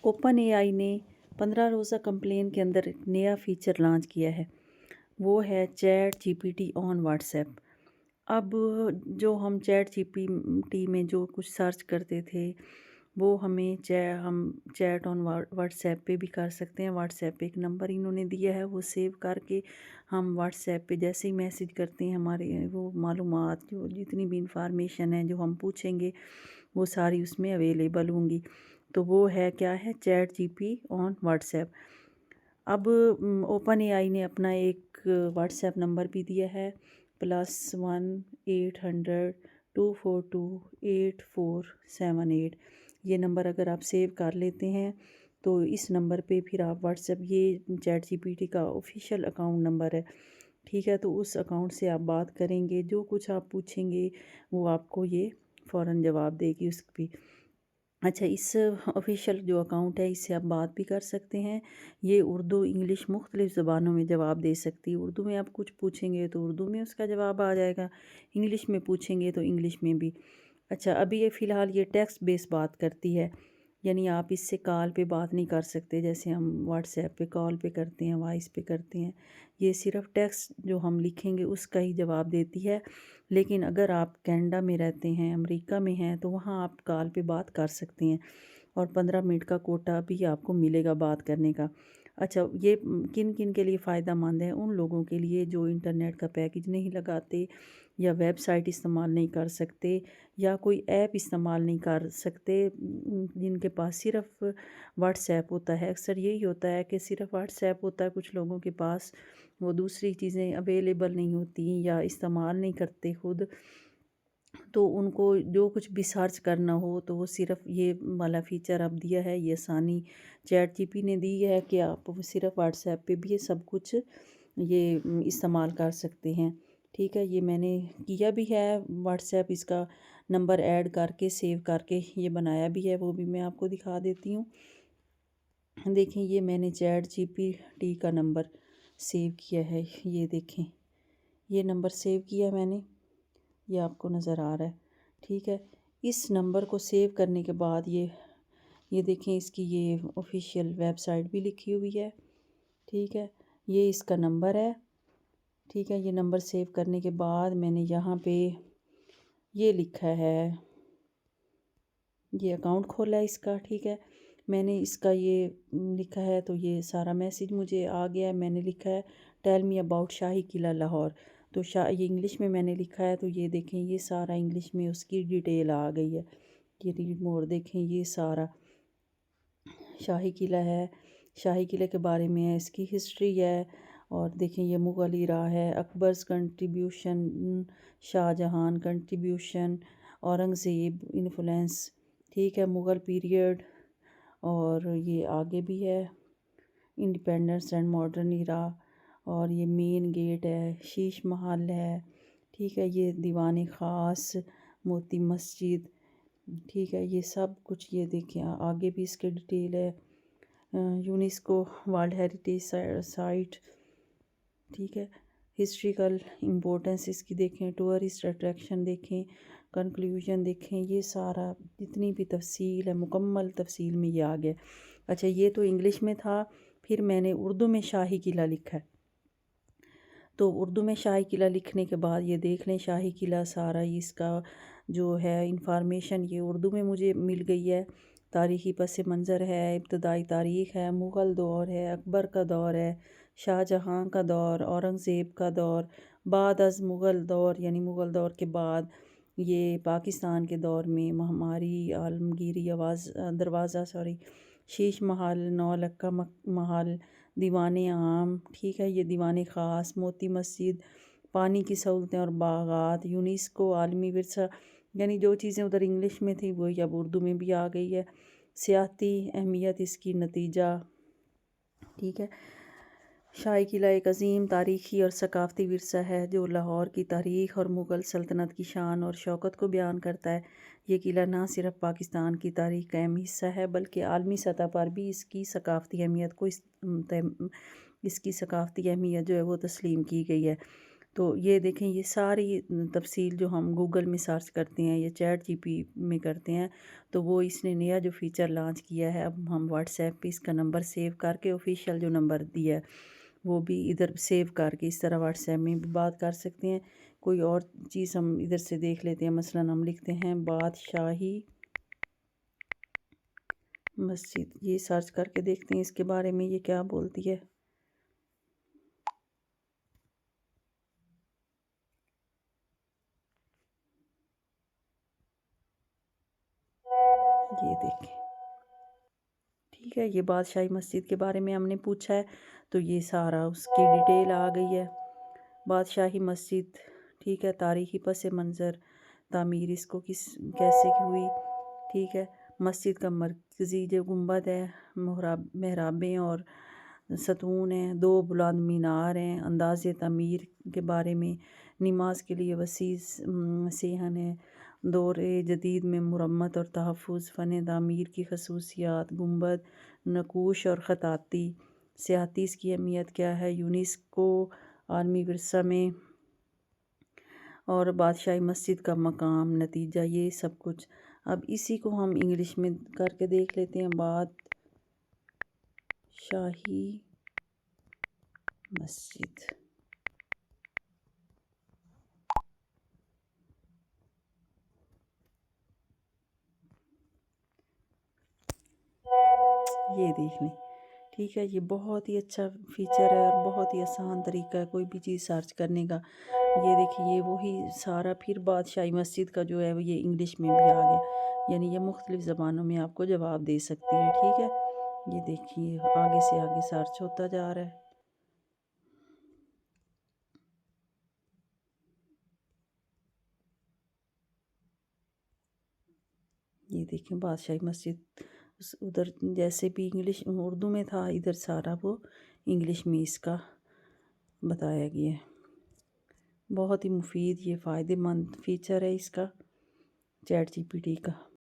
Open AI ने 15 रोज़ा complain के अंदर एक नया फीचर लॉन्च किया है। वो है चैट जीपीटी ऑन व्हाट्सएप। अब जो हम चैट जीपीटी में जो कुछ सर्च करते थे वो हम चैट ऑन व्हाट्सएप पे भी कर सकते हैं। व्हाट्सएप पे एक नंबर इन्होंने दिया है, वो सेव करके हम व्हाट्सएप पे जैसे ही मैसेज करते हैं हमारे वो मालूमात जो जितनी भी इंफॉर्मेशन है जो हम पूछेंगे वो सारी उसमें अवेलेबल होंगी। तो वो है क्या है, चैट जीपी ऑन व्हाट्सएप। अब ओपन एआई ने अपना एक व्हाट्सएप नंबर भी दिया है, +1 800 242 8478। ये नंबर अगर आप सेव कर लेते हैं तो इस नंबर पे फिर आप व्हाट्सएप, ये चैट जीपीटी का ऑफिशियल अकाउंट नंबर है, ठीक है। तो उस अकाउंट से आप बात करेंगे, जो कुछ आप पूछेंगे वो आपको ये फ़ौरन जवाब देगी उस भी। अच्छा, इस ऑफिशियल जो अकाउंट है इससे आप बात भी कर सकते हैं। ये उर्दू इंग्लिश मुख्तलिफ़ ज़बानों में जवाब दे सकती है। उर्दू में आप कुछ पूछेंगे तो उर्दू में उसका जवाब आ जाएगा, इंग्लिश में पूछेंगे तो इंग्लिश में भी। अच्छा, अभी ये फ़िलहाल ये टेक्स्ट बेस बात करती है, यानी आप इससे कॉल पे बात नहीं कर सकते जैसे हम व्हाट्सएप पे कॉल पे करते हैं, वॉइस पे करते हैं। ये सिर्फ टेक्स्ट जो हम लिखेंगे उसका ही जवाब देती है। लेकिन अगर आप कनाडा में रहते हैं, अमेरिका में हैं, तो वहाँ आप कॉल पे बात कर सकते हैं और 15 मिनट का कोटा भी आपको मिलेगा बात करने का। अच्छा, ये किन किन के लिए फ़ायदा मंद है? उन लोगों के लिए जो इंटरनेट का पैकेज नहीं लगाते या वेबसाइट इस्तेमाल नहीं कर सकते या कोई ऐप इस्तेमाल नहीं कर सकते, जिनके पास सिर्फ व्हाट्सएप होता है। अक्सर यही होता है कि सिर्फ व्हाट्सएप होता है कुछ लोगों के पास, वो दूसरी चीज़ें अवेलेबल नहीं होती या इस्तेमाल नहीं करते खुद। तो उनको जो कुछ भी सर्च करना हो तो वो सिर्फ ये वाला फ़ीचर अब दिया है, ये आसानी चैट जीपी ने दी है कि आप सिर्फ व्हाट्सएप पे भी ये सब कुछ ये इस्तेमाल कर सकते हैं, ठीक है। ये मैंने किया भी है, व्हाट्सएप इसका नंबर ऐड करके सेव करके ये बनाया भी है, वो भी मैं आपको दिखा देती हूँ। देखें, ये मैंने चैट जीपीटी का नंबर सेव किया है, ये देखें, ये नंबर सेव किया है मैंने, ये आपको नज़र आ रहा है, ठीक है। इस नंबर को सेव करने के बाद ये देखें, इसकी ये ऑफिशियल वेबसाइट भी लिखी हुई है, ठीक है। ये इसका नंबर है, ठीक है। ये नंबर सेव करने के बाद मैंने यहाँ पे ये लिखा है, ये अकाउंट खोला है इसका, ठीक है। मैंने इसका ये लिखा है तो ये सारा मैसेज मुझे आ गया है। मैंने लिखा है टेल मी अबाउट शाही किला लाहौर, तो ये इंग्लिश में मैंने लिखा है, तो ये देखें ये सारा इंग्लिश में उसकी डिटेल आ गई है। ये रीड मोर देखें, ये सारा शाही किला है, शाही किले के बारे में है, इसकी हिस्ट्री है। और देखें ये मुग़ल इरा है, Akbar's contribution, Shahjahan contribution, Aurangzeb influence, ठीक है, मुग़ल पीरियड। और ये आगे भी है इंडिपेंडेंस एंड मॉडर्न इरा। और ये मेन गेट है, शीश महल है, ठीक है। ये दीवान ख़ास, मोती मस्जिद, ठीक है। ये सब कुछ ये देखें आगे भी इसके डिटेल है। यूनेस्को वर्ल्ड हेरिटेज साइट, ठीक है। हिस्ट्रिकल इम्पोर्टेंस इसकी देखें, टूरिस्ट अट्रैक्शन देखें, कंक्लूजन देखें, ये सारा जितनी भी तफसील है मुकम्मल तफसील में ये आ गया। अच्छा, ये तो इंग्लिश में था, फिर मैंने उर्दू में शाही किला लिखा है। तो उर्दू में शाही किला लिखने के बाद ये देख लें, शाही किला सारा इसका जो है इंफॉर्मेशन ये उर्दू में मुझे मिल गई है। तारीख़ी पस मंज़र है, इब्तदाई तारीख़ है, मुग़ल दौर है, अकबर का दौर है, शाहजहां का दौर, औरंगज़ेब का दौर, बाद अज़ मुग़ल दौर यानी मुग़ल दौर के बाद ये पाकिस्तान के दौर में महामारी, आलमगीरी, दरवाज़ा शीश महल, नौलक्खा महल, दीवान आम, ठीक है। ये दीवान ख़ास, मोती मस्जिद, पानी की सहूलतें और बागात, यूनेस्को आलमी विरसा, यानी जो चीज़ें उधर इंग्लिश में थी वही अब उर्दू में भी आ गई है। सियाती अहमियत इसकी नतीजा, ठीक है। शाही किला एक अजीम तारीख़ी और सकाफ़ती विरसा है जो लाहौर की तारीख़ और मुग़ल सल्तनत की शान और शौकत को बयान करता है। ये किला ना सिर्फ पाकिस्तान की तारीख़ का अहम हिस्सा है बल्कि आलमी सतह पर भी इसकी सकाफ़ती अहमियत जो है वो तस्लीम की गई है। تو یہ دیکھیں یہ ساری تفصیل جو ہم گوگل میں سرچ کرتے ہیں یا چیٹ جی پی میں کرتے ہیں تو وہ اس نے نیا جو فیچر لانچ کیا ہے، اب ہم واٹس ایپ پہ اس کا نمبر سیو کر کے آفیشیل جو نمبر دیا ہے وہ بھی ادھر سیو کر کے اس طرح واٹس ایپ میں بھی بات کر سکتے ہیں۔ کوئی اور چیز ہم ادھر سے دیکھ لیتے ہیں، مثلا ہم لکھتے ہیں بادشاہی مسجد، یہ سرچ کر کے دیکھتے ہیں اس کے بارے میں یہ کیا بولتی ہے۔ یہ دیکھیں، ٹھیک ہے، یہ بادشاہی مسجد کے بارے میں ہم نے پوچھا ہے تو یہ سارا اس کی ڈیٹیل آ گئی ہے۔ بادشاہی مسجد، ٹھیک ہے، تاریخی پس منظر، تعمیر اس کو کیسے ہوئی، ٹھیک ہے، مسجد کا مرکزی جو گنبد ہے، محرابیں اور ستون ہیں، 2 بلند مینار ہیں، انداز تعمیر کے بارے میں، نماز کے لیے وسیع صحن ہے، دور جدید میں مرمت اور تحفظ، فن تعمیر کی خصوصیات، گنبد، نقوش اور خطاطی، سیاحتی اس کی اہمیت کیا ہے، یونیسکو عالمی ورثہ میں، اور بادشاہی مسجد کا مقام، نتیجہ، یہ سب کچھ۔ اب اسی کو ہم انگلش میں کر کے دیکھ لیتے ہیں، بادشاہی مسجد۔ یہ دیکھ لیں، ٹھیک ہے، یہ بہت ہی اچھا فیچر ہے اور بہت ہی آسان طریقہ ہے کوئی بھی چیز سرچ کرنے کا۔ یہ دیکھیں، یہ وہی سارا پھر بادشاہی مسجد کا جو ہے یہ انگلش میں بھی آ گیا، یعنی یہ مختلف زبانوں میں آپ کو جواب دے سکتی ہے، ٹھیک ہے۔ یہ دیکھیے آگے سے آگے سرچ ہوتا جا رہا ہے۔ یہ دیکھیں بادشاہی مسجد ادھر جیسے بھی انگلش اردو میں تھا، ادھر سارا وہ انگلش میں اس کا بتایا گیا ہے۔ بہت ہی مفید، یہ فائدہ مند فیچر ہے اس کا، چیٹ جی پی ٹی کا۔